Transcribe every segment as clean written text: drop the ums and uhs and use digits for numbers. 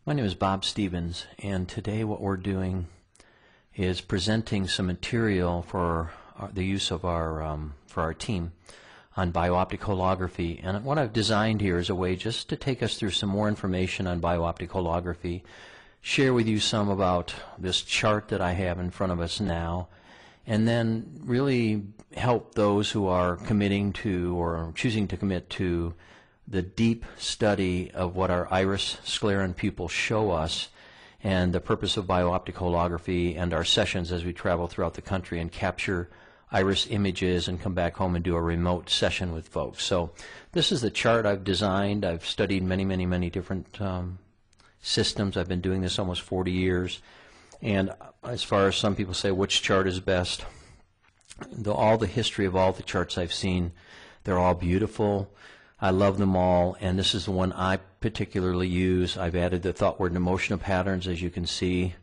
My name is Bob Stevens, and today what we're doing is presenting some material for the use of for our team on bio-optic holography. And what I've designed here is a way just to take us through some more information on bio-optic holography, share with you some about this chart that I have in front of us now, and then really help those who are committing to or choosing to commit to the deep study of what our iris, sclera, and pupils show us, and the purpose of bio-optic holography and our sessions as we travel throughout the country and capture iris images and come back home and do a remote session with folks. So this is the chart I've designed. I've studied many different systems. I've been doing this almost 40 years. And as far as some people say which chart is best, all the history of all the charts I've seen, they're all beautiful. I love them all, and this is the one I particularly use. I've added the thought, word, and emotional patterns, as you can see,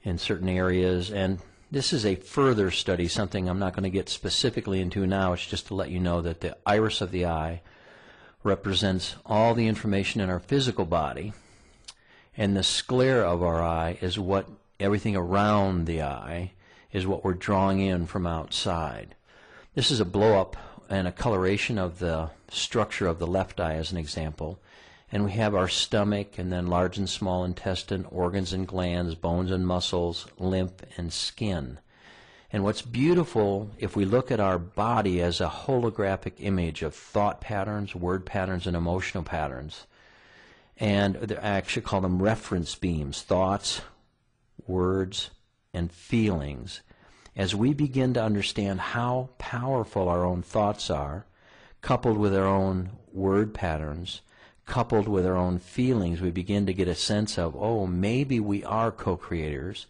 in certain areas. And this is a further study, something I'm not going to get specifically into now. It's just to let you know that the iris of the eye represents all the information in our physical body, and the sclera of our eye is what everything around the eye is what we're drawing in from outside. This is a blow-up and a coloration of the structure of the left eye as an example. And we have our stomach, and then large and small intestine, organs and glands, bones and muscles, lymph and skin. And what's beautiful, if we look at our body as a holographic image of thought patterns, word patterns, and emotional patterns, and I actually call them reference beams, thoughts, words, and feelings. As we begin to understand how powerful our own thoughts are, coupled with our own word patterns, coupled with our own feelings, we begin to get a sense of, oh, maybe we are co-creators,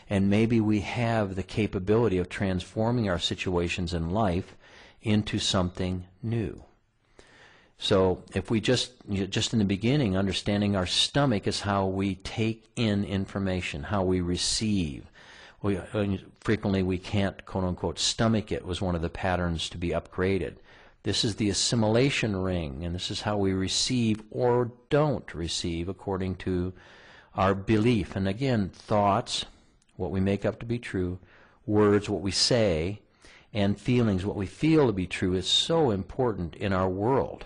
and maybe we have the capability of transforming our situations in life into something new. So if we just in the beginning, understanding our stomach is how we take in information, how we receive. Frequently we can't, quote-unquote, stomach it was one of the patterns to be upgraded. This is the assimilation ring, and this is how we receive or don't receive according to our belief. And again, thoughts, what we make up to be true, words, what we say, and feelings, what we feel to be true, is so important in our world.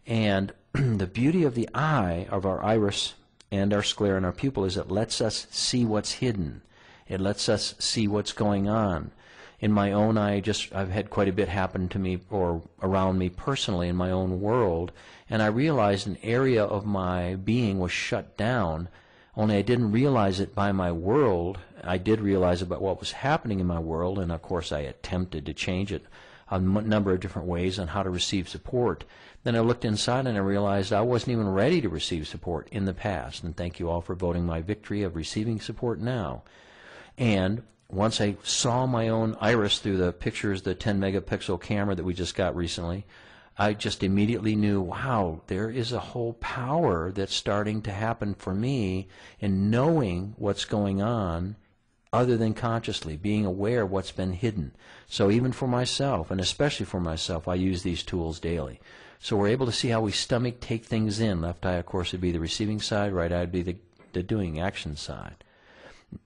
And the beauty of the eye, of our iris and our sclera and our pupil, is it lets us see what's hidden. It lets us see what's going on. In my own eye, I've had quite a bit happen to me or around me personally in my own world, and I realized an area of my being was shut down, only I didn't realize it by my world. I did realize about what was happening in my world, and of course I attempted to change it a number of different ways on how to receive support. Then I looked inside and I realized I wasn't even ready to receive support in the past, and thank you all for voting my victory of receiving support now. And once I saw my own iris through the pictures, the 10 megapixel camera that we just got recently, I just immediately knew, wow, there is a whole power that's starting to happen for me in knowing what's going on other than consciously, being aware of what's been hidden. So even for myself, and especially for myself, I use these tools daily. So we're able to see how we stomach, take things in. Left eye, of course, would be the receiving side. Right eye would be the doing, action side.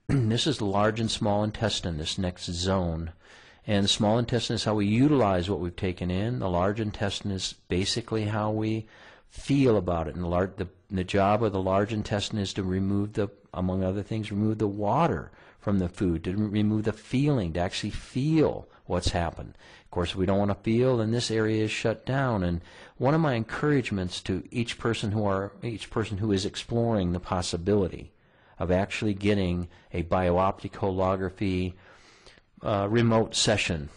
This is the large and small intestine, this next zone. And the small intestine is how we utilize what we've taken in. The large intestine is basically how we feel about it. And the job of the large intestine is to remove among other things, remove the water from the food, to remove the feeling, to actually feel what's happened. Of course, if we don't want to feel, then this area is shut down. And one of my encouragements to each person who is exploring the possibility of actually getting a bio-optic holography remote session,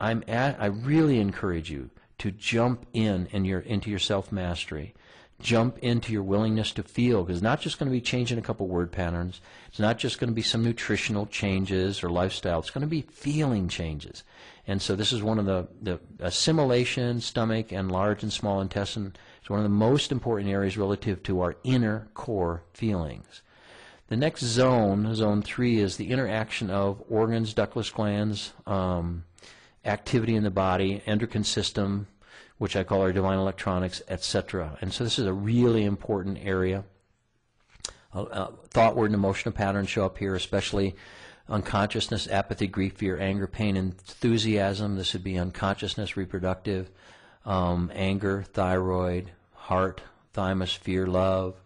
I really encourage you to jump into your self-mastery, jump into your willingness to feel, because it's not just going to be changing a couple word patterns, it's not just going to be some nutritional changes or lifestyle, it's going to be feeling changes. And so this is one of the assimilation, stomach, and large and small intestine. It's one of the most important areas relative to our inner core feelings. The next zone, zone 3, is the interaction of organs, ductless glands, activity in the body, endocrine system, which I call our divine electronics, etc. And so this is a really important area. Thought, word, and emotional patterns show up here, especially unconsciousness, apathy, grief, fear, anger, pain, enthusiasm. This would be unconsciousness, reproductive, anger, thyroid, heart, thymus, fear, love,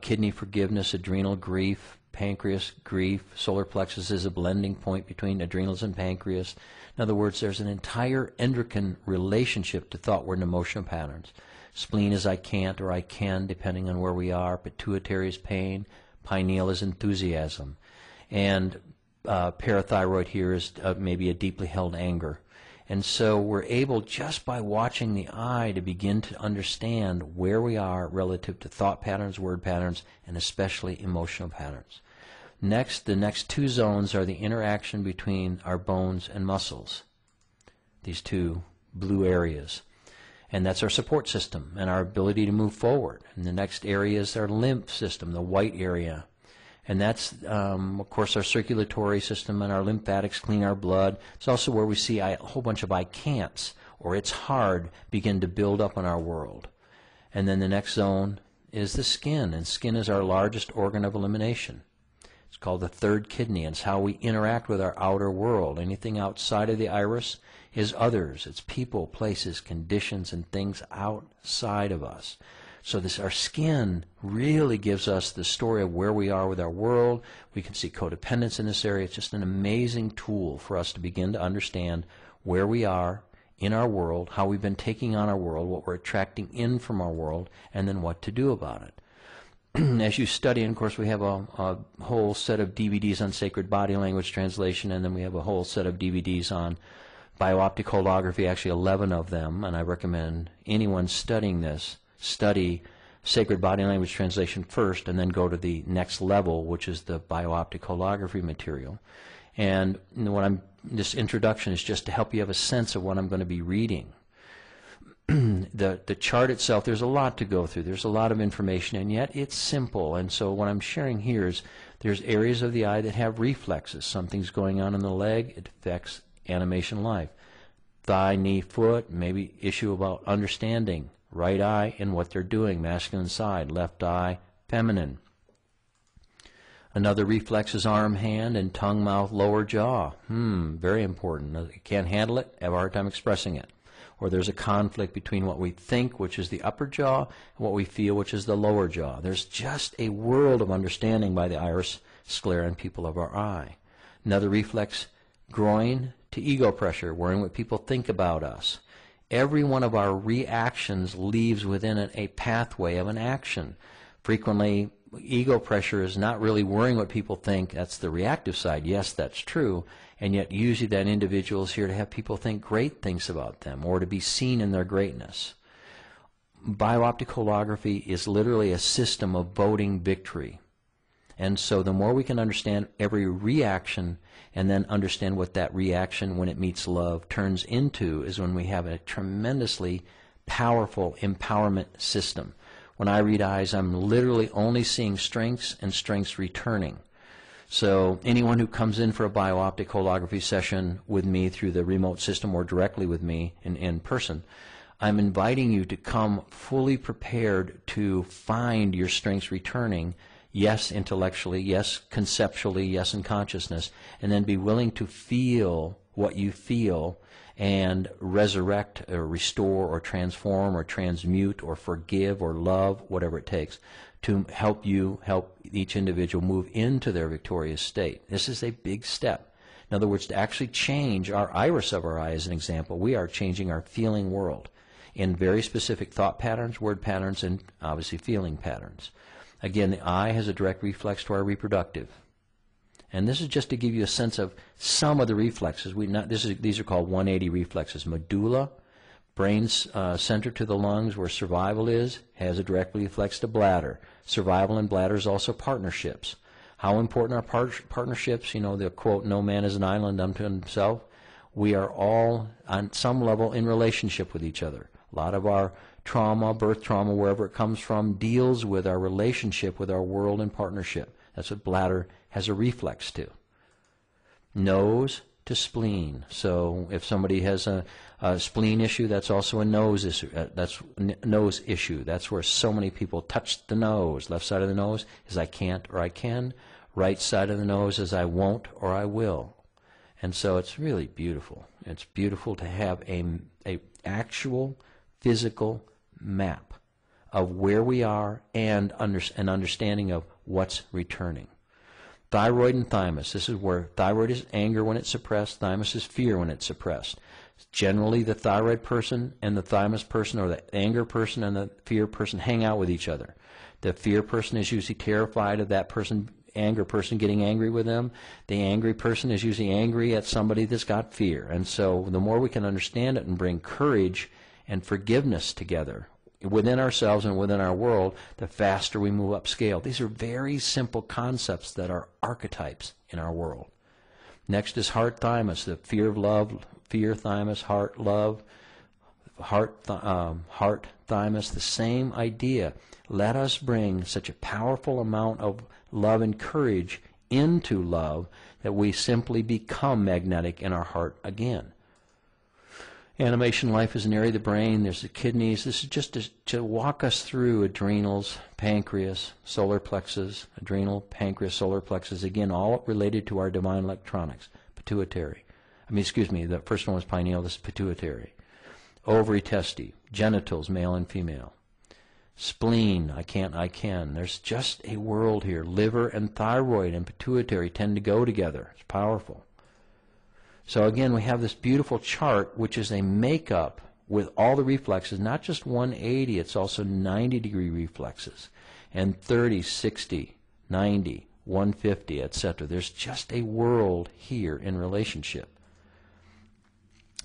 kidney, forgiveness, adrenal, grief, pancreas, grief. Solar plexus is a blending point between adrenals and pancreas. In other words, there's an entire endocrine relationship to thought, word, and emotional patterns. Spleen is I can't or I can, depending on where we are. Pituitary is pain. Pineal is enthusiasm. And parathyroid here is maybe a deeply held anger. And so we're able, just by watching the eye, to begin to understand where we are relative to thought patterns, word patterns, and especially emotional patterns. Next, the next two zones are the interaction between our bones and muscles, these two blue areas. And that's our support system and our ability to move forward. And the next area is our lymph system, the white area. And that's, of course, our circulatory system, and our lymphatics clean our blood. It's also where we see a whole bunch of I can'ts, or it's hard, begin to build up in our world. And then the next zone is the skin, and skin is our largest organ of elimination. It's called the third kidney, and it's how we interact with our outer world. Anything outside of the iris is others. It's people, places, conditions, and things outside of us. So our skin really gives us the story of where we are with our world. We can see codependence in this area. It's just an amazing tool for us to begin to understand where we are in our world, how we've been taking on our world, what we're attracting in from our world, and then what to do about it. As you study, and of course we have a whole set of DVDs on sacred body language translation, and then we have a whole set of DVDs on bio-optic holography, actually 11 of them, and I recommend anyone studying this study sacred body language translation first and then go to the next level, which is the bio-optic holography material. And this introduction is just to help you have a sense of what I'm going to be reading. The chart itself, there's a lot to go through. There's a lot of information, and yet it's simple. And so what I'm sharing here is there's areas of the eye that have reflexes. Something's going on in the leg, it affects animation life. Thigh, knee, foot, maybe issue about understanding. Right eye and what they're doing, masculine side. Left eye, feminine. Another reflex is arm, hand, and tongue, mouth, lower jaw. Very important. You can't handle it, have a hard time expressing it. Or there's a conflict between what we think, which is the upper jaw, and what we feel, which is the lower jaw. There's just a world of understanding by the iris, sclera, and pupil of our eye. Another reflex, groin to ego pressure, worrying what people think about us. Every one of our reactions leaves within it a pathway of an action. Frequently, ego pressure is not really worrying what people think. That's the reactive side. Yes, that's true. And yet usually that individual is here to have people think great things about them or to be seen in their greatness. Bio-optic holography is literally a system of voting victory. And so the more we can understand every reaction and then understand what that reaction, when it meets love, turns into, is when we have a tremendously powerful empowerment system. When I read eyes, I'm literally only seeing strengths and strengths returning. So anyone who comes in for a bio-optic holography session with me through the remote system or directly with me in person, I'm inviting you to come fully prepared to find your strengths returning, yes intellectually, yes conceptually, yes in consciousness, and then be willing to feel what you feel and resurrect or restore or transform or transmute or forgive or love, whatever it takes, to help each individual move into their victorious state. This is a big step. In other words, to actually change our iris of our eye, as an example, we are changing our feeling world in very specific thought patterns, word patterns, and obviously feeling patterns. Again, the eye has a direct reflex to our reproductive. And this is just to give you a sense of some of the reflexes. These are called 180 reflexes. Medulla, brain's center to the lungs where survival is, has a direct reflex to bladder. Survival in bladder is also partnerships. How important are partnerships? You know, the quote, "No man is an island unto himself." We are all, on some level, in relationship with each other. A lot of our trauma, birth trauma, wherever it comes from, deals with our relationship with our world and partnership. That's what bladder has a reflex to. Nose to spleen. So if somebody has a spleen issue, that's also a nose issue. Nose issue. That's where so many people touch the nose. Left side of the nose is I can't or I can. Right side of the nose is I won't or I will. And so it's really beautiful. It's beautiful to have a actual physical map of where we are and an understanding of what's returning. Thyroid and thymus. This is where thyroid is anger when it's suppressed, thymus is fear when it's suppressed. Generally, the thyroid person and the thymus person, or the anger person and the fear person, hang out with each other. The fear person is usually terrified of that person, anger person, getting angry with them. The angry person is usually angry at somebody that's got fear. And so the more we can understand it and bring courage and forgiveness together within ourselves and within our world, the faster we move up scale. These are very simple concepts that are archetypes in our world. Next is heart thymus, the fear of love, fear thymus, heart love, heart thymus, the same idea. Let us bring such a powerful amount of love and courage into love that we simply become magnetic in our heart again. Animation life is an area of the brain. There's the kidneys. This is just to walk us through adrenals, pancreas, solar plexus, adrenal, pancreas, solar plexus. Again, all related to our divine electronics. Pituitary. The first one was pineal. This is pituitary. Ovary, testy, genitals, male and female. Spleen, I can't, I can. There's just a world here. Liver and thyroid and pituitary tend to go together. It's powerful. So again, we have this beautiful chart, which is a makeup with all the reflexes, not just 180, it's also 90-degree reflexes, and 30, 60, 90, 150, etc. There's just a world here in relationship.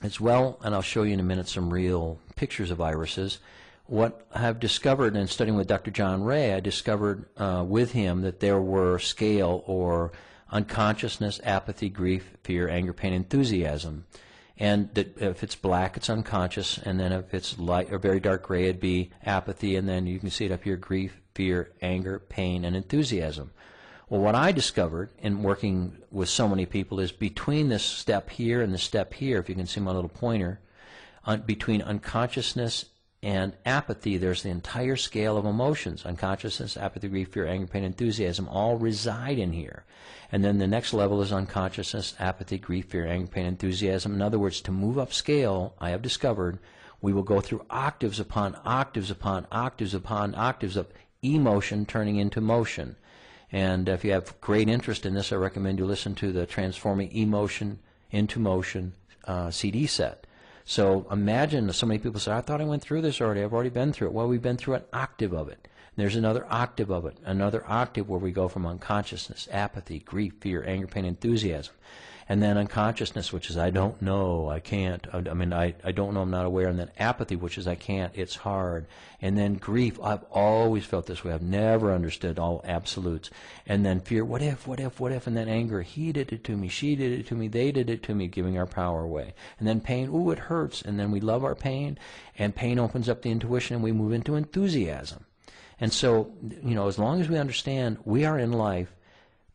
As well, and I'll show you in a minute some real pictures of irises. What I've discovered in studying with Dr. John Ray, I discovered with him that there were scale or unconsciousness, apathy, grief, fear, anger, pain, enthusiasm. And that if it's black, it's unconscious, and then if it's light or very dark gray, it'd be apathy, and then you can see it up here, grief, fear, anger, pain, and enthusiasm. Well, what I discovered in working with so many people is between this step here and the step here, if you can see my little pointer, between unconsciousness and apathy, there's the entire scale of emotions. Unconsciousness, apathy, grief, fear, anger, pain, enthusiasm all reside in here. And then the next level is unconsciousness, apathy, grief, fear, anger, pain, enthusiasm. In other words, to move up scale, I have discovered, we will go through octaves upon octaves upon octaves upon octaves of emotion turning into motion. And if you have great interest in this, I recommend you listen to the Transforming Emotion into Motion CD set. So imagine so many people say, I thought I went through this already. I've already been through it. Well, we've been through an octave of it. And there's another octave of it, another octave where we go from unconsciousness, apathy, grief, fear, anger, pain, enthusiasm. And then unconsciousness, which is I don't know, I can't, I don't know, I'm not aware. And then apathy, which is I can't, it's hard. And then grief, I've always felt this way. I've never understood all absolutes. And then fear, what if, what if, what if? And then anger, he did it to me, she did it to me, they did it to me, giving our power away. And then pain, ooh, it hurts. And then we love our pain, and pain opens up the intuition, and we move into enthusiasm. And so, as long as we understand we are in life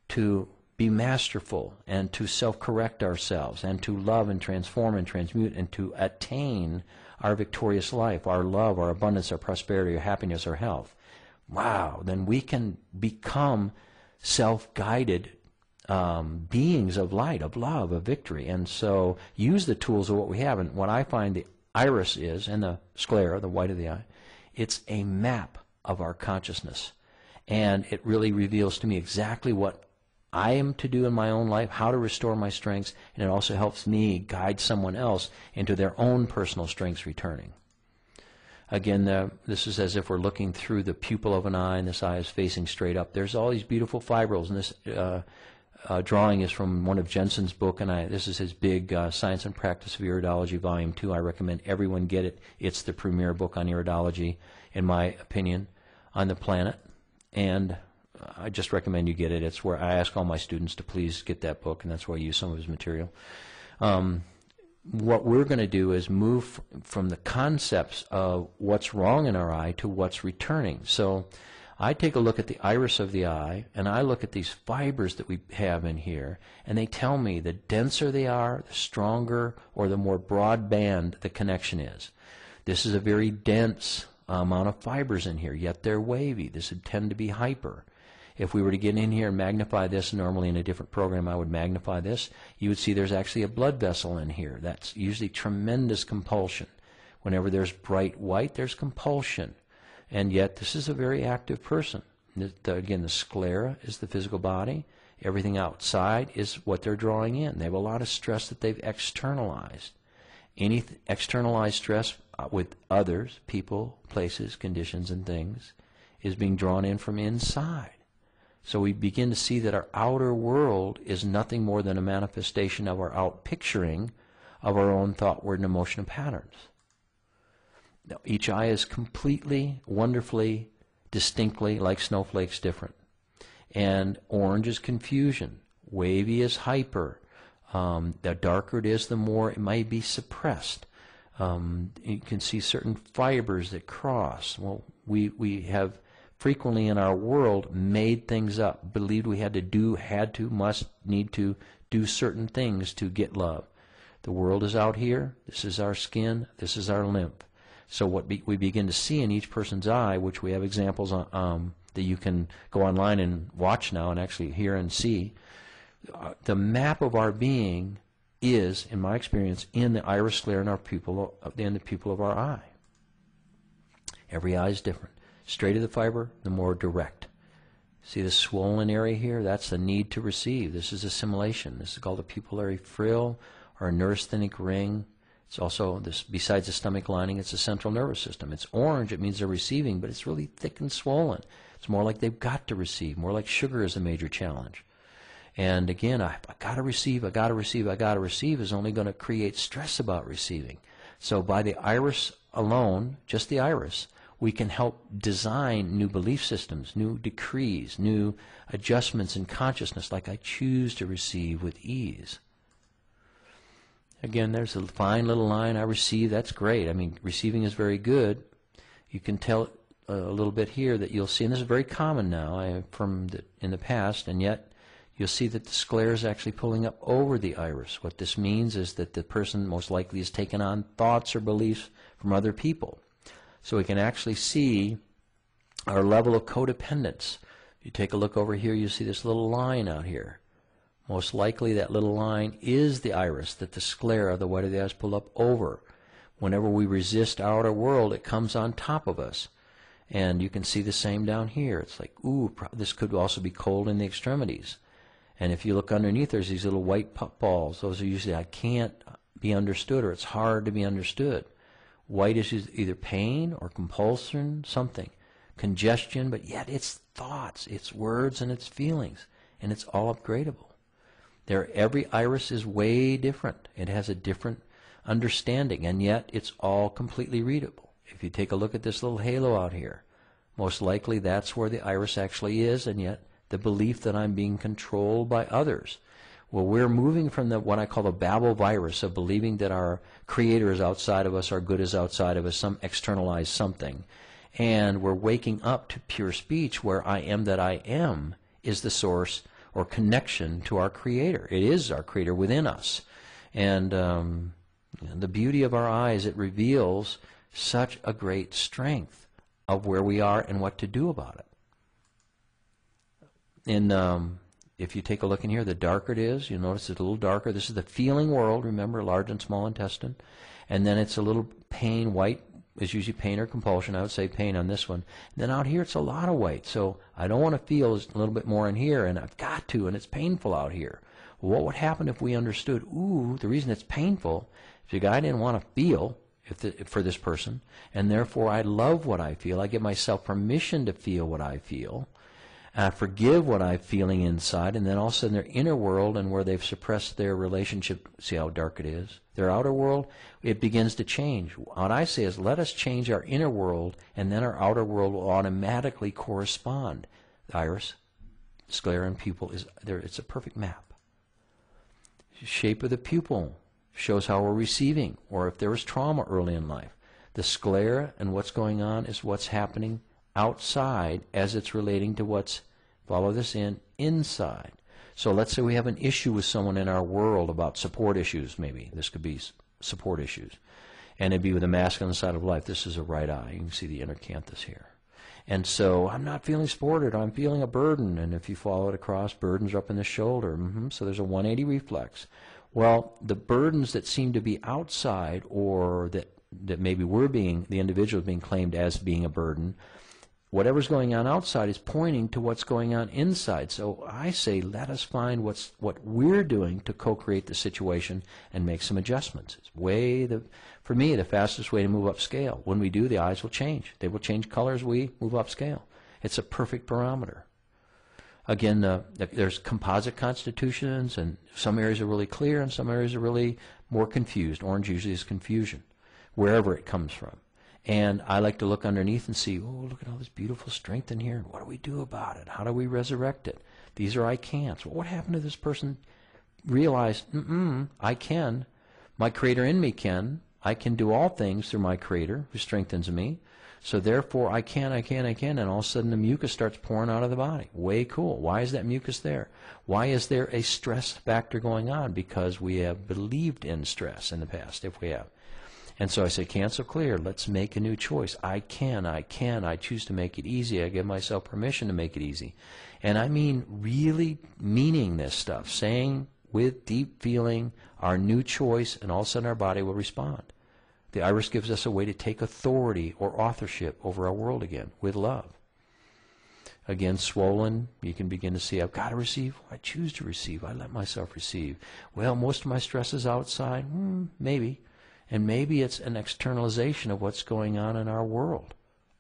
to be masterful and to self-correct ourselves and to love and transform and transmute and to attain our victorious life, our love, our abundance, our prosperity, our happiness, our health, wow, then we can become self-guided beings of light, of love, of victory. And so use the tools of what we have. And what I find the iris is, and the sclera, the white of the eye, it's a map of our consciousness. And it really reveals to me exactly what I am to do in my own life, how to restore my strengths, and it also helps me guide someone else into their own personal strengths returning. Again, this is as if we're looking through the pupil of an eye, and this eye is facing straight up. There's all these beautiful fibrils, and this drawing is from one of Jensen's book, and this is his big Science and Practice of Iridology, Volume 2. I recommend everyone get it. It's the premier book on iridology, in my opinion, on the planet, and I just recommend you get it. It's where I ask all my students to please get that book, and that's where I use some of his material. What we're going to do is move from the concepts of what's wrong in our eye to what's returning. So I take a look at the iris of the eye, and I look at these fibers that we have in here, and they tell me the denser they are, the stronger or the more broadband the connection is. This is a very dense amount of fibers in here, yet they're wavy. This would tend to be hyper. If we were to get in here and magnify this, normally in a different program I would magnify this, you would see there's actually a blood vessel in here. That's usually tremendous compulsion. Whenever there's bright white, there's compulsion. And yet this is a very active person. Again, the sclera is the physical body. Everything outside is what they're drawing in. They have a lot of stress that they've externalized. Any externalized stress with others, people, places, conditions, and things is being drawn in from inside. So we begin to see that our outer world is nothing more than a manifestation of our outpicturing of our own thought, word, and emotional patterns. Now, each eye is completely, wonderfully, distinctly, like snowflakes, different. And orange is confusion. Wavy is hyper. The darker it is, the more it may be suppressed. You can see certain fibers that cross. Well, we have frequently in our world made things up, believed we had to do, had to, must, need to do certain things to get love. The world is out here. This is our skin. This is our lymph. So what we begin to see in each person's eye, which we have examples on, that you can go online and watch now and actually hear and see, the map of our being is, in my experience, in the iris sclera in our pupil, in the pupil of our eye. Every eye is different. Straighter the fiber, the more direct. See the swollen area here? That's the need to receive. This is assimilation. This is called a pupillary frill or a neurasthenic ring. It's also, this, besides the stomach lining, it's the central nervous system. It's orange, it means they're receiving, but it's really thick and swollen. It's more like they've got to receive, more like sugar is a major challenge. And again, I got to receive, I got to receive, I got to receive is only going to create stress about receiving. So by the iris alone, just the iris, we can help design new belief systems, new decrees, new adjustments in consciousness, like I choose to receive with ease. Again, there's a fine little line, I receive, that's great. I mean, receiving is very good. You can tell a little bit here that you'll see, and this is very common now in the past, and yet you'll see that the sclera is actually pulling up over the iris. What this means is that the person most likely has taken on thoughts or beliefs from other people. So we can actually see our level of codependence. You take a look over here, you see this little line out here. Most likely that little line is the iris that the sclera, the white of the eyes, pull up over. Whenever we resist our outer world, it comes on top of us. And you can see the same down here. It's like, ooh, this could also be cold in the extremities. And if you look underneath, there's these little white puff balls. Those are usually, I can't be understood, or it's hard to be understood. White is either pain or compulsion, something. Congestion, but yet it's thoughts, it's words, and it's feelings. And it's all upgradable. Every iris is way different. It has a different understanding, and yet it's all completely readable. If you take a look at this little halo out here, most likely that's where the iris actually is, and yet the belief that I'm being controlled by others. Well, we're moving from what I call the Babel virus of believing that our Creator is outside of us, our good is outside of us, some externalized something, and we're waking up to pure speech where I am that I am is the source or connection to our Creator. It is our Creator within us. And the beauty of our eyes, it reveals such a great strength of where we are and what to do about it. And if you take a look in here, the darker it is, you'll notice it's a little darker. This is the feeling world, remember, large and small intestine. And then it's a little pain, white is usually pain or compulsion. I would say pain on this one. And then out here it's a lot of white. So I don't want to feel a little bit more in here, and I've got to, and it's painful out here. Well, what would happen if we understood, ooh, the reason it's painful is because I didn't want to feel for this person, and therefore I love what I feel. I give myself permission to feel what I feel. I forgive what I'm feeling inside, and then all of a sudden their inner world, and where they've suppressed their relationship, see how dark it is, their outer world, it begins to change. What I say is, let us change our inner world, and then our outer world will automatically correspond. The iris, sclera, and pupil, it's a perfect map. The shape of the pupil shows how we're receiving, or if there was trauma early in life. The sclera and what's going on is what's happening outside as it's relating to what's, follow this in, inside. So let's say we have an issue with someone in our world about support issues, maybe. This could be support issues. And it'd be with the masculine side of life. This is a right eye. You can see the inner canthus here. And so I'm not feeling supported. I'm feeling a burden. And if you follow it across, burdens are up in the shoulder. So there's a 180 reflex. Well, the burdens that seem to be outside, or that maybe the individual is being claimed as being a burden, whatever's going on outside is pointing to what's going on inside. So I say, let us find what we're doing to co-create the situation and make some adjustments. It's for me, the fastest way to move upscale. When we do, the eyes will change. They will change colors. We move upscale. It's a perfect barometer. Again, there's composite constitutions, and some areas are really clear and some areas are really more confused. Orange usually is confusion, wherever it comes from. And I like to look underneath and see, oh, look at all this beautiful strength in here, and what do we do about it? How do we resurrect it? These are I can'ts. Well, what happened to this person realized, I can. My Creator in me can. I can do all things through my Creator who strengthens me. So therefore, I can, and all of a sudden the mucus starts pouring out of the body. Way cool. Why is that mucus there? Why is there a stress factor going on? Because we have believed in stress in the past, if we have. And so I say, cancel clear. Let's make a new choice. I can. I choose to make it easy. I give myself permission to make it easy. And I mean really meaning this stuff, saying with deep feeling our new choice, and all of a sudden our body will respond. The iris gives us a way to take authority or authorship over our world again with love. Again, swollen, you can begin to see, I've got to receive. I choose to receive. I let myself receive. Well, most of my stress is outside. Maybe. And maybe it's an externalization of what's going on in our world.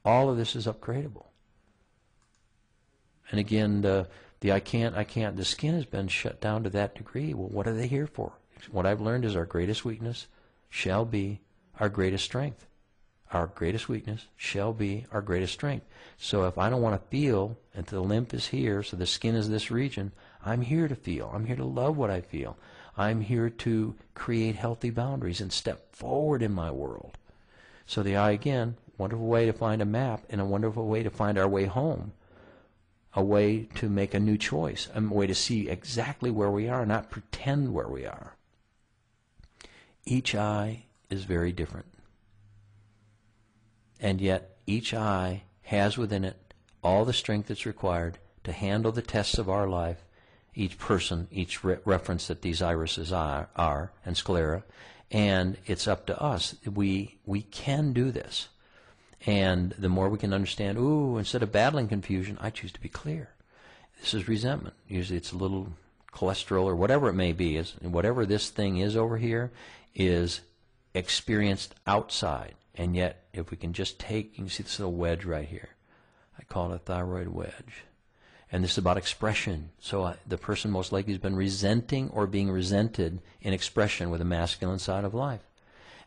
All of this is upgradable. And again, the I can't, the skin has been shut down to that degree. Well, what are they here for? What I've learned is our greatest weakness shall be our greatest strength. Our greatest weakness shall be our greatest strength. So if I don't want to feel, and the lymph is here, so the skin is this region, I'm here to feel. I'm here to love what I feel. I'm here to create healthy boundaries and step forward in my world. So the eye, again, wonderful way to find a map and a wonderful way to find our way home. A way to make a new choice. A way to see exactly where we are, not pretend where we are. Each eye is very different. And yet each eye has within it all the strength that's required to handle the tests of our life. Each person, each reference that these irises are and sclera, and it's up to us. We can do this. And the more we can understand, instead of battling confusion, I choose to be clear. This is resentment. Usually it's a little cholesterol or whatever it may be. Whatever this thing is over here is experienced outside. And yet, if we can just take, you can see this little wedge right here. I call it a thyroid wedge. And this is about expression. So the person most likely has been resenting or being resented in expression with a masculine side of life.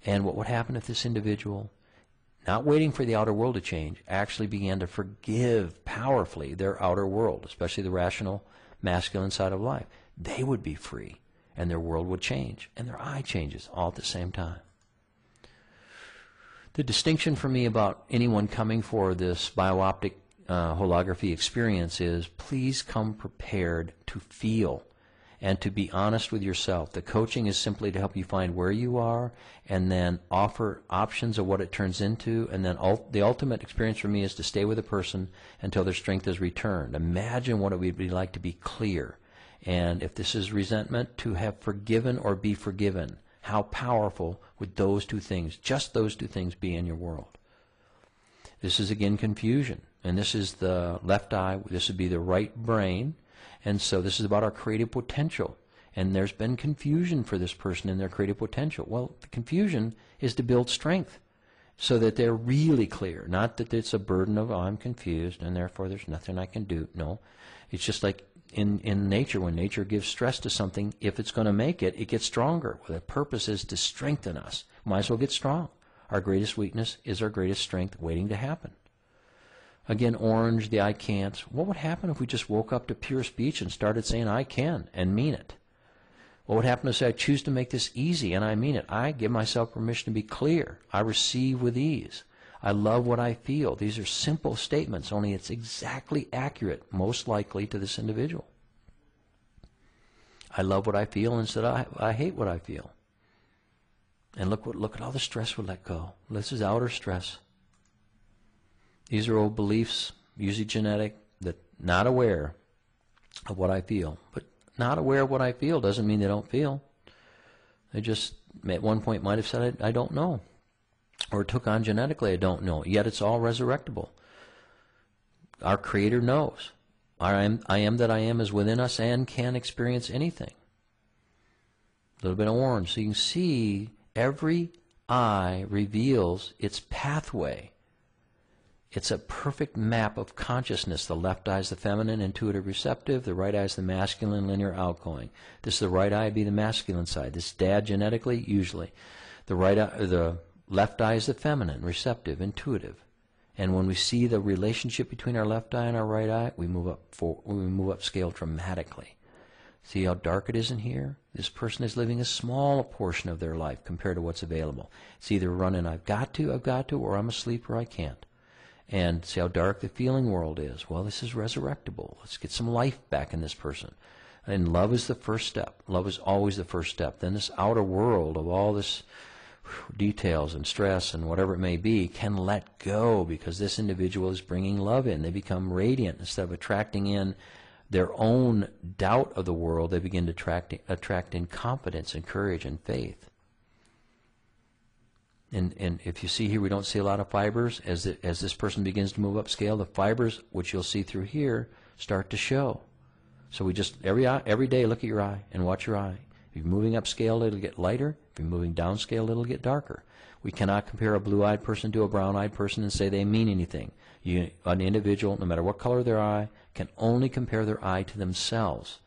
And what would happen if this individual, not waiting for the outer world to change, actually began to forgive powerfully their outer world, especially the rational masculine side of life? They would be free, and their world would change, and their eye changes all at the same time. The distinction for me about anyone coming for this bio-optic holography experience is, please come prepared to feel and to be honest with yourself. The coaching is simply to help you find where you are and then offer options of what it turns into, and then the ultimate experience for me is to stay with a person until their strength is returned. Imagine what it would be like to be clear, and if this is resentment, to have forgiven or be forgiven. How powerful would those two things, just those two things, be in your world? This is again confusion, and this is the left eye, this would be the right brain. And so this is about our creative potential. And there's been confusion for this person in their creative potential. Well, the confusion is to build strength so that they're really clear. Not that it's a burden of, I'm confused and therefore there's nothing I can do. No. It's just like in nature. When nature gives stress to something, if it's going to make it, it gets stronger. Well, the purpose is to strengthen us. Might as well get strong. Our greatest weakness is our greatest strength waiting to happen. Again, orange, the I can't. What would happen if we just woke up to pure speech and started saying I can and mean it? What would happen if I say I choose to make this easy and I mean it? I give myself permission to be clear. I receive with ease. I love what I feel. These are simple statements, only it's exactly accurate, most likely, to this individual. I love what I feel instead I hate what I feel. And look at all the stress we let go. This is outer stress. These are old beliefs, usually genetic, that not aware of what I feel. But not aware of what I feel doesn't mean they don't feel. They just, at one point, might have said, I don't know. Or took on genetically, I don't know. Yet it's all resurrectable. Our Creator knows. I am that I am is within us and can experience anything. A little bit of orange. So you can see every eye reveals its pathway. It's a perfect map of consciousness. The left eye is the feminine, intuitive, receptive. The right eye is the masculine, linear, outgoing. This is the right eye, be the masculine side. This is dad genetically, usually. The left eye is the feminine, receptive, intuitive. And when we see the relationship between our left eye and our right eye, we move up scale dramatically. See how dark it is in here? This person is living a small portion of their life compared to what's available. It's either running, I've got to, or I'm asleep or I can't. And see how dark the feeling world is. Well, this is resurrectable. Let's get some life back in this person. And love is the first step. Love is always the first step. Then this outer world of all this details and stress and whatever it may be can let go, because this individual is bringing love in. They become radiant. Instead of attracting in their own doubt of the world, they begin to attract in confidence and courage and faith. And if you see here, we don't see a lot of fibers. As this person begins to move upscale, the fibers, which you'll see through here, start to show. So we just, every day, look at your eye and watch your eye. If you're moving upscale, it'll get lighter. If you're moving downscale, it'll get darker. We cannot compare a blue-eyed person to a brown-eyed person and say they mean anything. An individual, no matter what color their eye, can only compare their eye to themselves.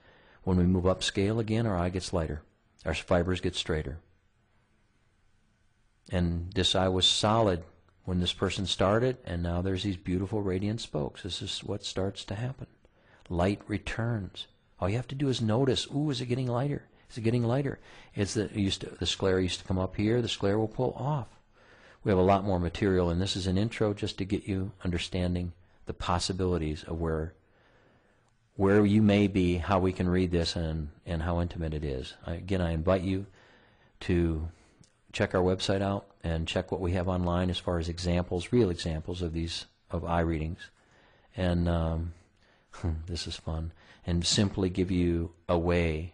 When we move upscale again, our eye gets lighter. Our fibers get straighter. And this eye was solid when this person started, and now there's these beautiful radiant spokes. This is what starts to happen. Light returns. All you have to do is notice, ooh, is it getting lighter? Is it getting lighter? The sclera used to come up here. The sclera will pull off. We have a lot more material, and this is an intro just to get you understanding the possibilities of where you may be, how we can read this, and how intimate it is. Again, I invite you to check our website out and check what we have online as far as examples, real examples of eye readings. And this is fun. And simply give you a way,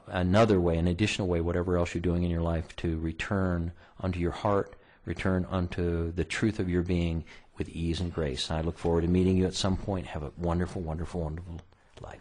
another way, an additional way, whatever else you're doing in your life, to return unto your heart, return unto the truth of your being with ease and grace. And I look forward to meeting you at some point. Have a wonderful, wonderful, wonderful life.